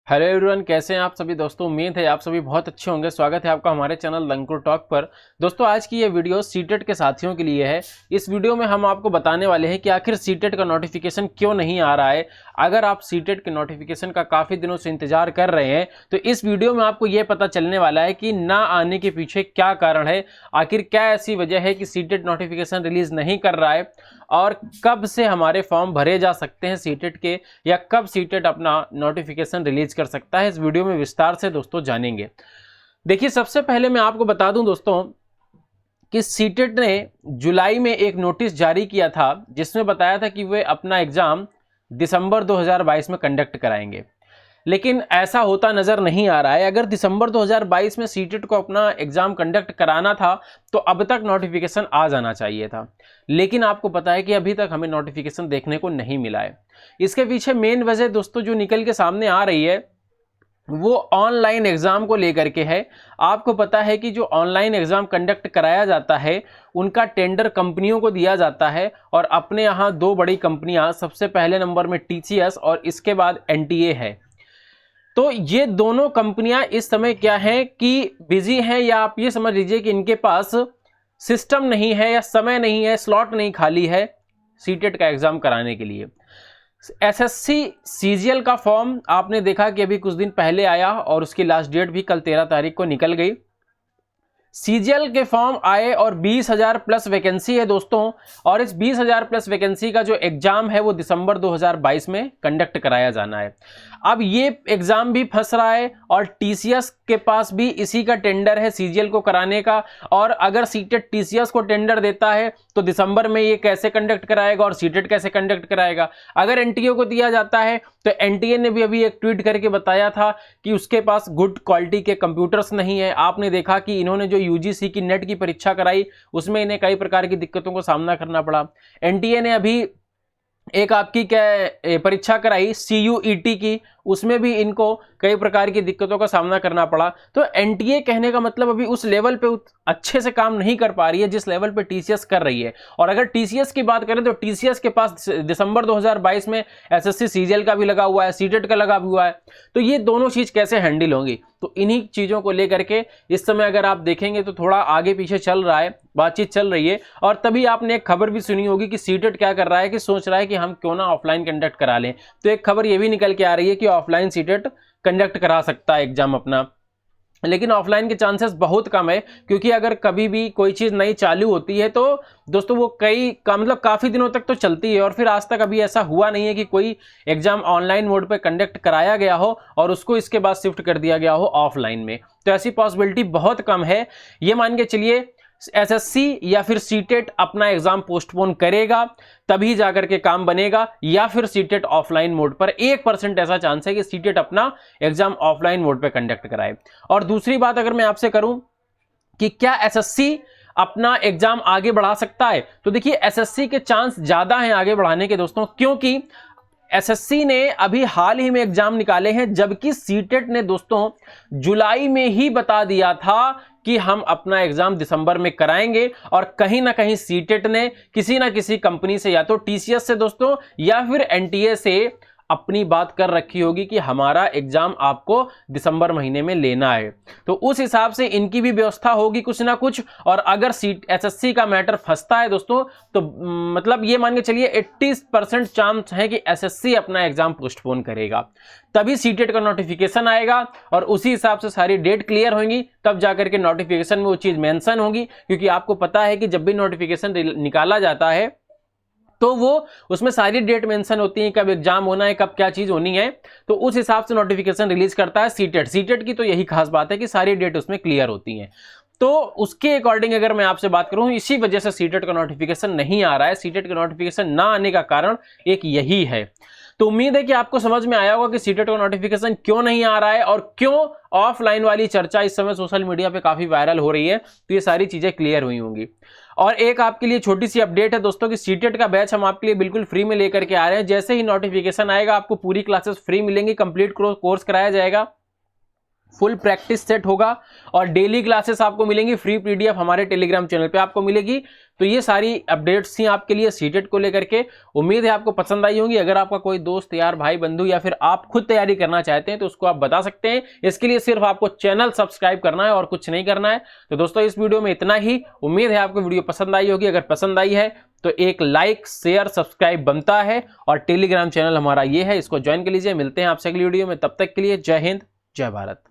Hello everyone, कैसे हैं आप सभी दोस्तों। उम्मीद है आप सभी बहुत अच्छे होंगे। स्वागत है आपका हमारे चैनल लंकुर टॉक पर। दोस्तों, आज की ये वीडियो सीटेट के साथियों के लिए है। इस वीडियो में हम आपको बताने वाले हैं कि आखिर सीटेट का नोटिफिकेशन क्यों नहीं आ रहा है। अगर आप सीटेट के नोटिफिकेशन का काफ़ी दिनों से इंतजार कर रहे हैं तो इस वीडियो में आपको ये पता चलने वाला है कि ना आने के पीछे क्या कारण है, आखिर क्या ऐसी वजह है कि सीटेट नोटिफिकेशन रिलीज नहीं कर रहा है और कब से हमारे फॉर्म भरे जा सकते हैं सीटेट के, या कब सीटेट अपना नोटिफिकेशन रिलीज कर सकता है। इस वीडियो में विस्तार से दोस्तों जानेंगे। देखिए, सबसे पहले मैं आपको बता दूं दोस्तों कि सीटेट ने जुलाई में एक नोटिस जारी किया था जिसमें बताया था कि वे अपना एग्जाम दिसंबर 2022 में कंडक्ट कराएंगे, लेकिन ऐसा होता नजर नहीं आ रहा है। अगर दिसंबर 2022 में सीटेट को अपना एग्जाम कंडक्ट कराना था तो अब तक नोटिफिकेशन आ जाना चाहिए था, लेकिन आपको पता है कि अभी तक हमें नोटिफिकेशन देखने को नहीं मिला है। इसके पीछे मेन वजह दोस्तों जो निकल के सामने आ रही है वो ऑनलाइन एग्जाम को लेकर के है। आपको पता है कि जो ऑनलाइन एग्जाम कंडक्ट कराया जाता है उनका टेंडर कंपनियों को दिया जाता है, और अपने यहाँ दो बड़ी कंपनियां, सबसे पहले नंबर में टीसीएस और इसके बाद एनटीए है। तो ये दोनों कंपनियां इस समय क्या हैं कि बिजी हैं, या आप ये समझ लीजिए कि इनके पास सिस्टम नहीं है या समय नहीं है, स्लॉट नहीं खाली है सीटेट का एग्जाम कराने के लिए। एसएससी सीजीएल का फॉर्म आपने देखा कि अभी कुछ दिन पहले आया और उसकी लास्ट डेट भी कल 13 तारीख को निकल गई। सीजीएल के फॉर्म आए और 20,000 प्लस वैकेंसी है दोस्तों, और इस 20,000 प्लस वैकेंसी का जो एग्जाम है वो दिसंबर 2022 में कंडक्ट कराया जाना है। अब ये एग्जाम भी फंस रहा है और टीसीएस के पास भी इसी का टेंडर है सीजीएल को कराने का, और अगर सीटेट टीसीएस को टेंडर देता है तो दिसंबर में ये कैसे कंडक्ट कराएगा और सीटेट कैसे कंडक्ट कराएगा। अगर एनटीए को दिया जाता है तो एनटीए ने भी अभी एक ट्वीट करके बताया था कि उसके पास गुड क्वालिटी के कंप्यूटर्स नहीं है। आपने देखा कि इन्होंने जो यूजीसी की नेट की परीक्षा कराई उसमें इन्हें कई प्रकार की दिक्कतों को सामना करना पड़ा। एनटीए ने अभी एक आपकी क्या परीक्षा कराई सीयूईटी की, उसमें भी इनको कई प्रकार की दिक्कतों का सामना करना पड़ा। तो एनटीए कहने का मतलब अभी उस लेवल पे अच्छे से काम नहीं कर पा रही है जिस लेवल पे टीसीएस कर रही है। और अगर टीसीएस की बात करें तो टीसीएस के पास दिसंबर 2022 में एसएससी सीजीएल का भी लगा हुआ है, सीटेट का लगा हुआ है। तो ये दोनों चीज कैसे हैंडल होंगी, तो इन्हीं चीजों को लेकर के इस समय अगर आप देखेंगे तो थोड़ा आगे पीछे चल रहा है, बातचीत चल रही है। और तभी आपने एक खबर भी सुनी होगी कि सीटेट क्या कर रहा है कि सोच रहा है कि हम क्यों ना ऑफलाइन कंडक्ट करा लें। तो एक खबर ये भी निकल के आ रही है कि ऑफलाइन सीटेट कंडक्ट करा सकता है एग्जाम अपना, लेकिन ऑफलाइन के चांसेस बहुत कम है, क्योंकि अगर कभी भी कोई चीज नई चालू होती है तो दोस्तों वो मतलब काफी दिनों तक तो चलती है, और फिर आज तक अभी ऐसा हुआ नहीं है कि कोई एग्जाम ऑनलाइन मोड पे कंडक्ट कराया गया हो और उसको इसके बाद शिफ्ट कर दिया गया हो ऑफलाइन में। तो ऐसी पॉसिबिलिटी बहुत कम है। ये मान के चलिए एसएससी या फिर सीटेट अपना एग्जाम पोस्टपोन करेगा तभी जाकर के काम बनेगा, या फिर सीटेट ऑफलाइन मोड पर 1% ऐसा चांस है कि सीटेट अपना एग्जाम ऑफलाइन मोड पे कंडक्ट कराए। और दूसरी बात अगर मैं आपसे करूं कि क्या एसएससी अपना एग्जाम आगे बढ़ा सकता है, तो देखिए एसएससी के चांस ज्यादा हैं आगे बढ़ाने के दोस्तों, क्योंकि एसएससी ने अभी हाल ही में एग्जाम निकाले हैं, जबकि सीटेट ने दोस्तों जुलाई में ही बता दिया था कि हम अपना एग्जाम दिसंबर में कराएंगे। और कहीं ना कहीं सीटेट ने किसी ना किसी कंपनी से, या तो टीसीएस से दोस्तों या फिर एनटीए से अपनी बात कर रखी होगी कि हमारा एग्जाम आपको दिसंबर महीने में लेना है। तो उस हिसाब से इनकी भी व्यवस्था होगी कुछ ना कुछ। और अगर एसएससी का मैटर फंसता है दोस्तों तो मतलब ये मान के चलिए 80% चांस है कि एसएससी अपना एग्जाम पोस्टपोन करेगा, तभी सीटेट का नोटिफिकेशन आएगा और उसी हिसाब से सारी डेट क्लियर होंगी, तब जाकर के नोटिफिकेशन में वो चीज मेंशन होगी। क्योंकि आपको पता है कि जब भी नोटिफिकेशन निकाला जाता है तो वो उसमें सारी डेट मेंशन होती है, कब एग्जाम होना है, कब क्या चीज होनी है। तो उस हिसाब से नोटिफिकेशन रिलीज करता है सीटेट। सीटेट की तो यही खास बात है कि सारी डेट उसमें क्लियर होती हैं। तो उसके अकॉर्डिंग अगर मैं आपसे बात करूं, इसी वजह से सीटेट का नोटिफिकेशन नहीं आ रहा है। सीटेट का नोटिफिकेशन ना आने का कारण एक यही है। तो उम्मीद है कि आपको समझ में आया होगा कि सीटेट का नोटिफिकेशन क्यों नहीं आ रहा है और क्यों ऑफलाइन वाली चर्चा इस समय सोशल मीडिया पे काफी वायरल हो रही है। तो ये सारी चीजें क्लियर हुई होंगी। और एक आपके लिए छोटी सी अपडेट है दोस्तों कि सीटेट का बैच हम आपके लिए बिल्कुल फ्री में लेकर के आ रहे हैं। जैसे ही नोटिफिकेशन आएगा आपको पूरी क्लासेस फ्री मिलेंगी, कंप्लीट कोर्स कराया जाएगा। फुल प्रैक्टिस सेट होगा और डेली क्लासेस आपको मिलेंगी, फ्री पीडीएफ हमारे टेलीग्राम चैनल पे आपको मिलेगी। तो ये सारी अपडेट्स थी आपके लिए सीटेट को लेकर के। उम्मीद है आपको पसंद आई होंगी। अगर आपका कोई दोस्त यार भाई बंधु या फिर आप खुद तैयारी करना चाहते हैं तो उसको आप बता सकते हैं। इसके लिए सिर्फ आपको चैनल सब्सक्राइब करना है और कुछ नहीं करना है। तो दोस्तों इस वीडियो में इतना ही। उम्मीद है आपको वीडियो पसंद आई होगी। अगर पसंद आई है तो एक लाइक शेयर सब्सक्राइब बनता है और टेलीग्राम चैनल हमारा ये है, इसको ज्वाइन कर लीजिए। मिलते हैं आपसे अगली वीडियो में, तब तक के लिए जय हिंद जय भारत।